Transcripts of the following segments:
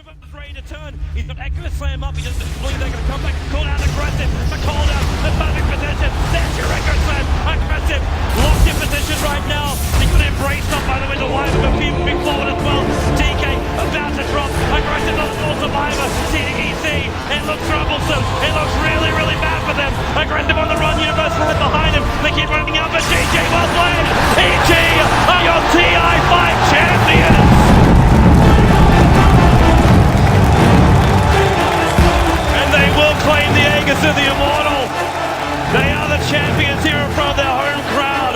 Ready to turn. He's got Echo slam up. He doesn't believe they're going to come back. Call out aggressive. The call down. The perfect position. There's your Echo slam. Aggressive. Locked in position right now. He's going to embrace up by the way. The line of a few big forward as well. TK about to drop. Aggressive on the full survivor. CDEC. It looks troublesome. It looks really, really bad for them. Aggressive on the run. Universe right behind him. They keep running out, but GG well played. EG are your TI5 champions. They will claim the Aegis of the Immortal. They are the champions here in front of their home crowd.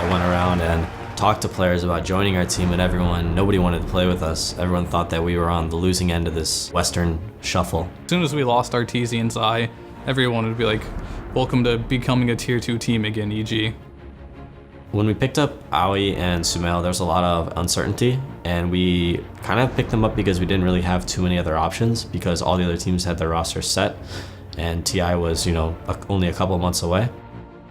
I went around and talked to players about joining our team, and nobody wanted to play with us. Everyone thought that we were on the losing end of this Western shuffle. As soon as we lost our TZ and Zai, everyone would be like, welcome to becoming a tier 2 team again, EG. When we picked up Aoi and Sumail, there was a lot of uncertainty, and we kind of picked them up because we didn't really have too many other options because all the other teams had their rosters set, and TI was, only a couple of months away.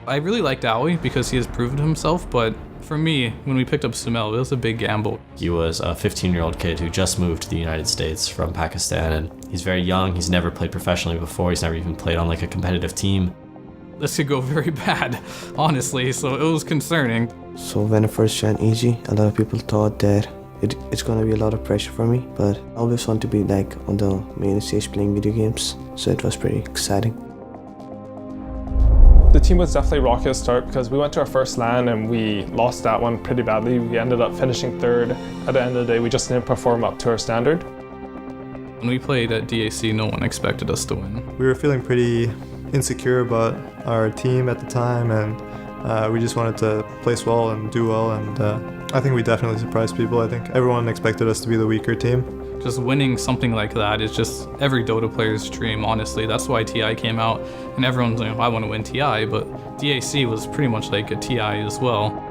I really liked Aoi because he has proven himself, but for me, when we picked up Sumail, it was a big gamble. He was a 15-year-old kid who just moved to the United States from Pakistan, and he's very young. He's never played professionally before. He's never even played on like a competitive team. This could go very bad, honestly, so it was concerning. So when I first joined EG, a lot of people thought that it's gonna be a lot of pressure for me, but I always want to be like on the main stage playing video games, so it was pretty exciting. The team was definitely rocky to start because we went to our first LAN and we lost that one pretty badly. We ended up finishing third. At the end of the day, we just didn't perform up to our standard. When we played at DAC, no one expected us to win. We were feeling pretty insecure about our team at the time, and we just wanted to place well and do well, and I think we definitely surprised people. I think everyone expected us to be the weaker team. Just winning something like that is just every Dota player's dream, honestly. That's why TI came out, and everyone's like, I want to win TI, but DAC was pretty much like a TI as well.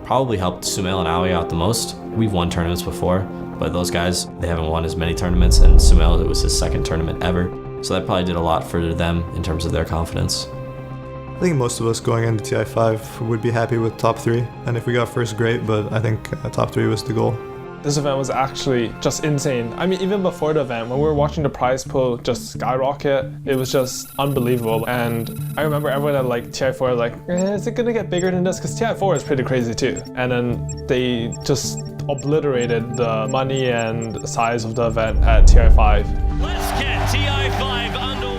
Probably helped Sumail and Aoi out the most. We've won tournaments before, but those guys, they haven't won as many tournaments, and Sumail, it was his second tournament ever. So that probably did a lot for them in terms of their confidence. I think most of us going into TI5 would be happy with top 3, and if we got first, great, but I think top 3 was the goal. This event was actually just insane. I mean, even before the event, when we were watching the prize pool just skyrocket, it was just unbelievable. And I remember everyone at like TI4 like, is it gonna get bigger than this? Because TI4 is pretty crazy too. And then they just obliterated the money and size of the event at TI5. Let's get TI5 underway.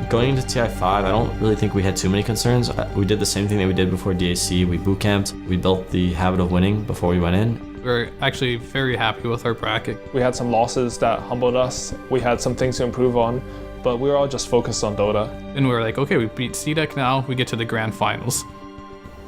Going into TI5, I don't really think we had too many concerns. We did the same thing that we did before DAC. We boot camped. We built the habit of winning before we went in. We're actually very happy with our bracket. We had some losses that humbled us. We had some things to improve on, but we were all just focused on Dota. And we were like, okay, we beat CDEC now, we get to the grand finals.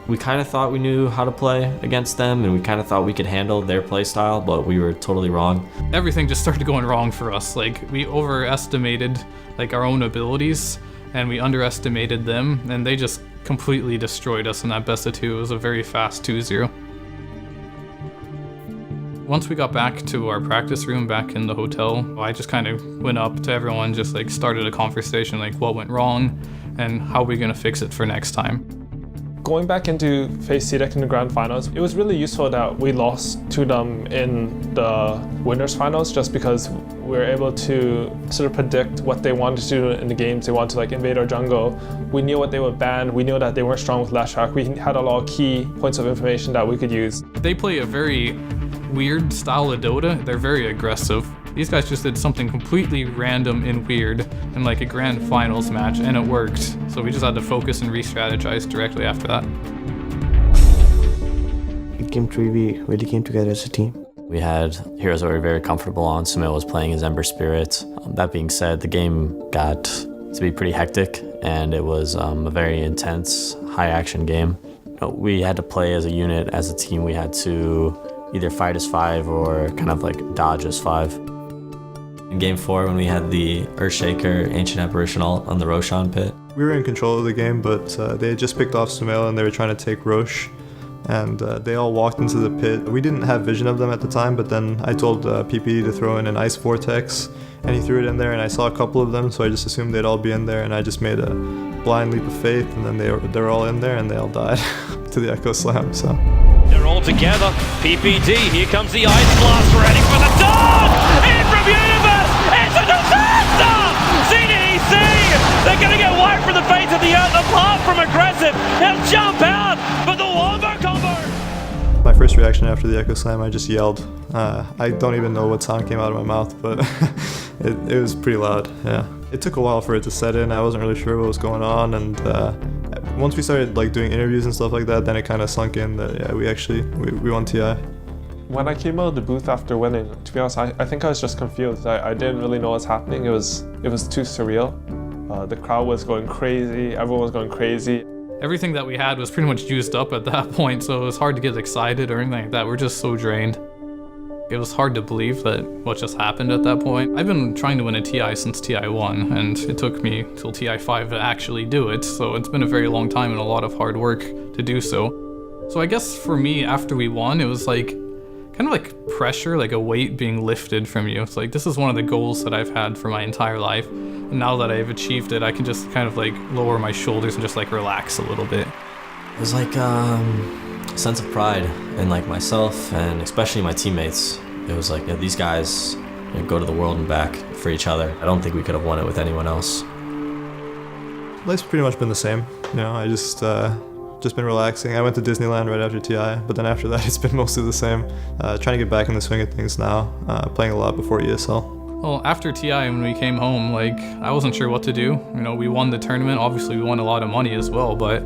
We kind of thought we knew how to play against them, and we kind of thought we could handle their play style, but we were totally wrong. Everything just started going wrong for us. Like, we overestimated like our own abilities, and we underestimated them, and they just completely destroyed us in that best of 2. It was a very fast 2-0. Once we got back to our practice room back in the hotel, I just kind of went up to everyone, just like started a conversation like what went wrong and how we're gonna fix it for next time. Going back into face CDEC in the grand finals, it was really useful that we lost to them in the winners finals just because we were able to sort of predict what they wanted to do in the games. They wanted to like invade our jungle. We knew what they would ban. We knew that they weren't strong with last track. We had a lot of key points of information that we could use. They play a very weird style of Dota. They're very aggressive. These guys just did something completely random and weird in like a grand finals match, and it worked. So we just had to focus and re-strategize directly after that. In Game 3, we really came together as a team. We had heroes that we were very comfortable on. Sumail was playing his Ember Spirit. That being said, the game got to be pretty hectic, and it was a very intense, high-action game. We had to play as a unit, as a team. We had to either fight as 5 or kind of like dodge as 5. In Game 4, when we had the Earthshaker Ancient Apparition ult on the Roshan pit. We were in control of the game, but they had just picked off Sumail and they were trying to take Roche, and they all walked into the pit. We didn't have vision of them at the time, but then I told PP to throw in an Ice Vortex, and he threw it in there, and I saw a couple of them, so I just assumed they'd all be in there, and I just made a blind leap of faith, and then they were all in there, and they all died to the Echo Slam, so. They're all all together. PPD, here comes the Ice Blast, ready for the dart! In from Universe! It's a disaster! CDEC! They're gonna get wiped from the face of the earth apart from aggressive. They'll jump out, but the wombo combo! My first reaction after the Echo Slam, I just yelled. I don't even know what sound came out of my mouth, but it was pretty loud, yeah. It took a while for it to set in. I wasn't really sure what was going on, and once we started like doing interviews and stuff like that, then it kind of sunk in that yeah, we won TI. When I came out of the booth after winning, to be honest, I think I was just confused. I didn't really know what's happening. It was too surreal. The crowd was going crazy. Everyone was going crazy. Everything that we had was pretty much used up at that point, so it was hard to get excited or anything like that. We're just so drained. It was hard to believe that what just happened at that point. I've been trying to win a TI since TI1, and it took me till TI5 to actually do it, so it's been a very long time and a lot of hard work to do so. So I guess for me, after we won, it was like kind of like pressure, like a weight being lifted from you. It's like, this is one of the goals that I've had for my entire life. And now that I've achieved it, I can just kind of like lower my shoulders and just like relax a little bit. It was like a sense of pride in like myself and especially my teammates. It was like, these guys go to the world and back for each other. I don't think we could have won it with anyone else. Life's pretty much been the same. You know, I just been relaxing. I went to Disneyland right after TI, but then after that it's been mostly the same. Trying to get back in the swing of things now, playing a lot before ESL. Well, after TI, when we came home, like, I wasn't sure what to do. You know, we won the tournament. Obviously, we won a lot of money as well, but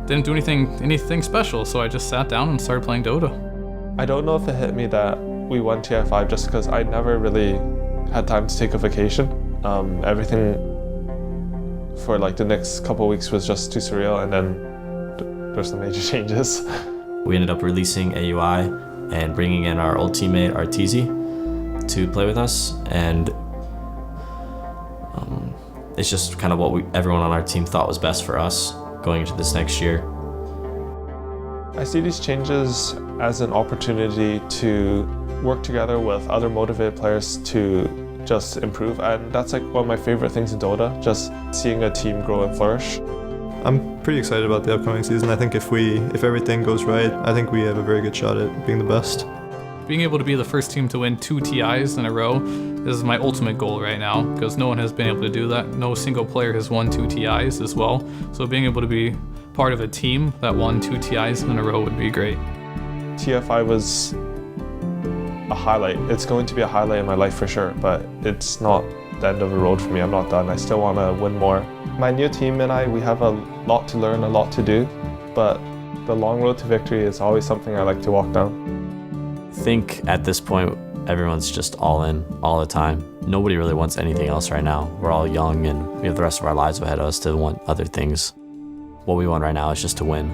didn't do anything special, so I just sat down and started playing Dota. I don't know if it hit me that we won TI5 just because I never really had time to take a vacation. Everything for like the next couple of weeks was just too surreal, and then there's some major changes. We ended up releasing AUI and bringing in our old teammate Arteezy to play with us, and it's just kind of what everyone on our team thought was best for us going into this next year. I see these changes as an opportunity to work together with other motivated players to just improve, and that's like one of my favorite things in Dota, just seeing a team grow and flourish. I'm pretty excited about the upcoming season. I think if everything goes right, I think we have a very good shot at being the best. Being able to be the first team to win 2 TIs in a row is my ultimate goal right now, because no one has been able to do that. No single player has won 2 TIs as well. So being able to be part of a team that won 2 TIs in a row would be great. TI5 was a highlight. It's going to be a highlight in my life for sure, but it's not the end of the road for me. I'm not done. I still want to win more. My new team and we have a lot to learn, a lot to do, but the long road to victory is always something I like to walk down. I think at this point, everyone's just all in all the time. Nobody really wants anything else right now. We're all young and we have the rest of our lives ahead of us to want other things. What we want right now is just to win.